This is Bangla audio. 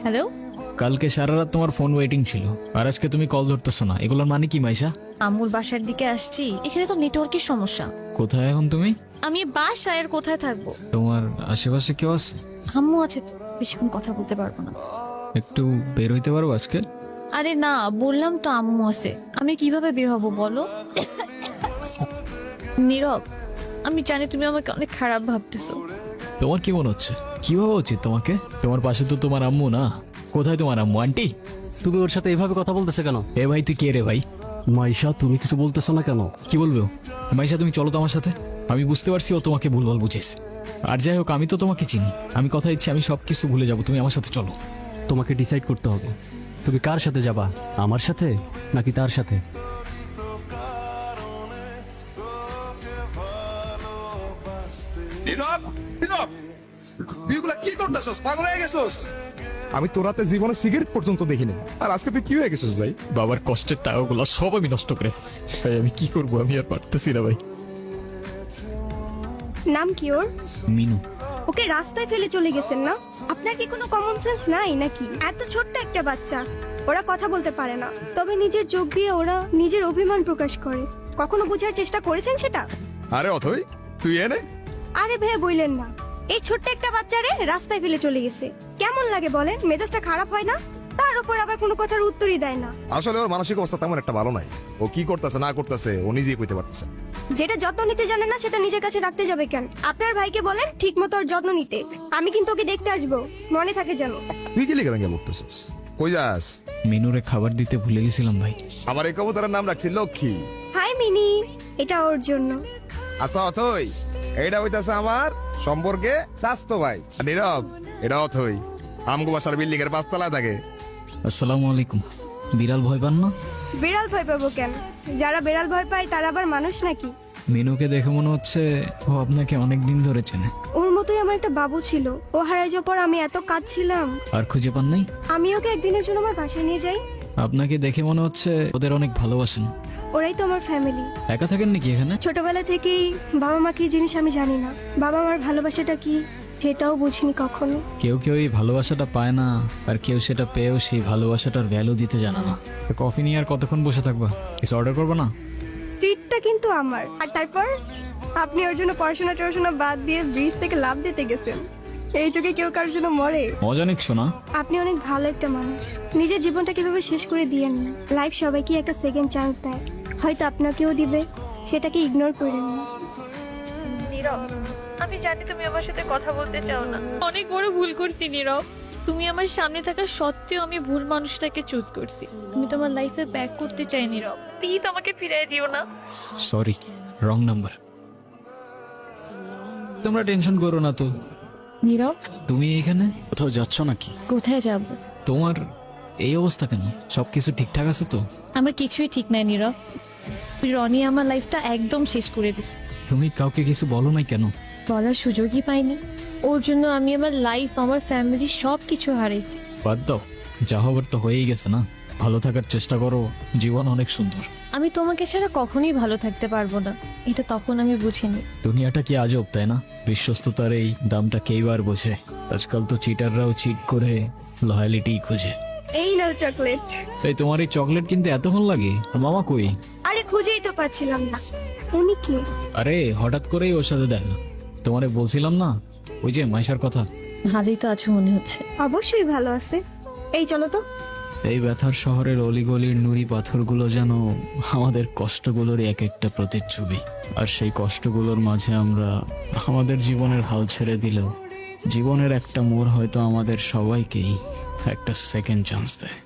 হ্যালো। কালকে সারা রাত তোমার ফোন ওয়েটিং ছিল, আর আজকে তুমি কল ধরতেছো না, এগুলোর মানে কি মাইশা? আম্মুর বাসার দিকে আসছি, এখানে তো নেটওয়ার্কের সমস্যা। কোথায় এখন তুমি? আমি বাসায়, আর কোথায় থাকবো? তোমার আশেপাশে কেউ আছে? আম্মু আছে তো, বেশিক্ষণ কথা বলতে পারবো না। একটু বের হইতে পারবো আজকে? আরে না, বললাম তো আম্মু আছে, আমি কিভাবে বের হবো বলো? নীরব, আমি জানি তুমি আমাকে অনেক খারাপ ভাবতেছো। তোমার কি মনে হচ্ছে? কি ভাবা উচিত তোমাকে? তোমার পাশে তো তোমার আম্মু না। কোথায় তোমার আম্মু? আন্টি? তুমি ওর সাথে এভাবে কথা বলতেছে কেন? এ ভাই, তুই কে রে ভাই? মাইশা, তুমি কিছু বলতেছো না কেন? কি বলবো? মাইশা, তুমি চলো তো আমার সাথে। আমি বুঝতে পারছি ও তোমাকে ভুলভাল বুঝেছ। আর যাই হোক, আমি তো তোমাকে চিনি। আমি কথা দিচ্ছি, আমি সবকিছু ভুলে যাবো, তুমি আমার সাথে চলো। তোমাকে ডিসাইড করতে হবে, তুমি কার সাথে যাবা, আমার সাথে নাকি তার সাথে? নীরব, নীরব, তুই এগুলা কি করতেছস? পাগল হয়ে গেছস? আমি তোর রাতে জীবনে সিগারেট পর্যন্ত দেখিনি, আর আজকে তুই কি হয়ে গেছিস ভাই? বাবার কষ্টের টাকাগুলো সব আমি নষ্ট করে ফেলছি ভাই। আমি কি করবো? আমি আর পারতেছি না ভাই। নাম কি ওর? মিনু। ওকে রাস্তায় ফেলে চলে গেছেন না? আপনার কি কোনো কমন সেন্স নাই নাকি? এত ছোট্ট একটা বাচ্চা, ওরা কথা বলতে পারে না, তবে নিজের চোখ দিয়ে ওরা নিজের অভিমান প্রকাশ করে। কখনো বোঝার চেষ্টা করেছেন সেটা? আরে অথই, তুই এনে আরে ভেবে বইলেন না, এই ছোট্ট একটা বাচ্চারে রাস্তায় ফেলে চলে গেছে। কেমন লাগে বলেন? মেজাজটা খারাপ হয় না? তার উপর আবার কোনো কথার উত্তরই দেয় না। আসলে ওর মানসিক অবস্থা তেমন একটা ভালো নাই। ও কি করতেছে না করতেছে ও নিজেই কইতে পারতেছে না। যেটা যত্ন নিতে জানে না সেটা নিজের কাছে রাখতে যাবে কেন? আপনার ভাইকে বলেন ঠিক মতো ওর যত্ন নিতে। আমি কিন্তু ওকে দেখতে আসবো, মনে থাকে যেন। তুই কি লিখে ভেঙে বলতেছিস? কই যাস? মিনুরে খাবার দিতে ভুলে গেছিলাম ভাই। আমার এই কবুতরের নাম রাখছি লক্ষ্মী। হাই মিনি, এটা ওর জন্য। আচ্ছা অথই, এইটা হইতাছে আমার সম্পর্কে স্বাস্থ্য ভাই। আর নীরব, এটা অথই আমগো বাসার বিল্ডিং এর 5 তলায় থাকে। আসসালামু আলাইকুম। বিড়াল ভয় পান না? বিড়াল ভয় পাবো কেন? যারা বিড়াল ভয় পায় তারা আবার মানুষ নাকি? মিনুকে দেখে মনে হচ্ছে ও আপনাকে অনেক দিন ধরে চেনে। ওর মতোই আমার একটা বাবু ছিল, ও হারাই যাওয়ার পর আমি এত কাঁদছিলাম। আর খুঁজে পান নাই? আমি ওকে একদিনের জন্য আমার বাসায় নিয়ে যাই। আপনাকে দেখে মনে হচ্ছে ওদের অনেক ভালোবাসেন। ওরাই তো আমার ফ্যামিলি। একা থাকেন নাকি এখানে? ছোটবেলা থেকেই বাবা মা কি জিনিস আমি জানি না, বাবা মার ভালোবাসাটা কি সেটাও বুঝিনি কখনো। কেউ কেউ এই ভালোবাসাটা পায় না, আর কেউ সেটা পেয়েও সেই ভালোবাসাটার ভ্যালু দিতে জানে না। কফি নিয়ে আর কতক্ষণ বসে থাকবা? কিছু অর্ডার করবো না? ট্রিটটা কিন্তু আমার। আর তারপর আপনি ওর জন্য পড়াশোনা বাদ দিয়ে ব্রিজ থেকে লাফ দিতে গেছেন। এই যুগে কেউ কারোর জন্য মরে? মজা নিচ্ছো না? আপনি অনেক ভালো একটা মানুষ। নিজের জীবনটা কিভাবে শেষ করে দিয়েন না। লাইফ সবাইকে একটা সেকেন্ড চান্স দেয়, হয়তো আপনাকেও দিবে, সেটাকে ইগনোর করেন না। আমি জানি তুমি আমার সাথে কথা বলতে চাও না। অনেক বড় ভুল করছি নীরব। তুমি আমার সামনে থাকা সত্ত্বেও আমি ভুল মানুষটাকে চুজ করছি। আমি তোমার লাইফে ব্যাক করতে চাই নীরব, প্লিজ আমাকে ফিরিয়ে দিও না। Sorry, wrong number. তোমরা টেনশন করো না তো। নীরব, তুমি এখানে কোথাও যাচ্ছ নাকি? কোথায় যাব? তোমার এই অবস্থা কেন? সবকিছু ঠিকঠাক আছে তো? আমার কিছুই ঠিক নাই নীরব। রনি আমার লাইফটা একদম শেষ করে দিছে। তুমি কাউকে কিছু বলো নাই কেন? বলার সুযোগই পাইনি। ওর জন্য আমি আমার লাইফ, আমার ফ্যামিলি সব কিছু হারাইছি। বাদ দাও, যা হবার তো হয়েই গেছে না। ভালো থাকার চেষ্টা করো, জীবন অনেক সুন্দর। আমি তোমাকে ছাড়া কখনোই ভালো থাকতে পারবো না, এটা তখন আমি বুঝিনি। দুনিয়াটা কি আজব, তাই না? বিশ্বস্ততার এই দামটা কেইবার বোঝে? আজকাল তো চিটাররাও চিট করে লয়ালিটি খুঁজে। এই নাও চকলেট। এই তোমার এই চকলেট কিনতে এতক্ষণ লাগে? আর মামা কই? আরে খুঁজেই তো পাচ্ছিলাম না। উনি কে? আরে হঠাৎ করেই ওর সাথে দেখা। তোমারে বলছিলাম না, ওই যে মাইশার কথা। ভালোই তো আছো মনে হচ্ছে। অবশ্যই ভালো আছে। এই চলো তো। এই ব্যথার শহরের অলিগলির নুড়ি পাথরগুলো যেন আমাদের কষ্টগুলোর এক একটা প্রতিচ্ছবি। আর সেই কষ্টগুলোর মাঝে আমরা আমাদের জীবনের হাল ছেড়ে দিলেও জীবনের একটা মোড় হয়তো আমাদের সবাইকেই একটা সেকেন্ড চান্স দেয়।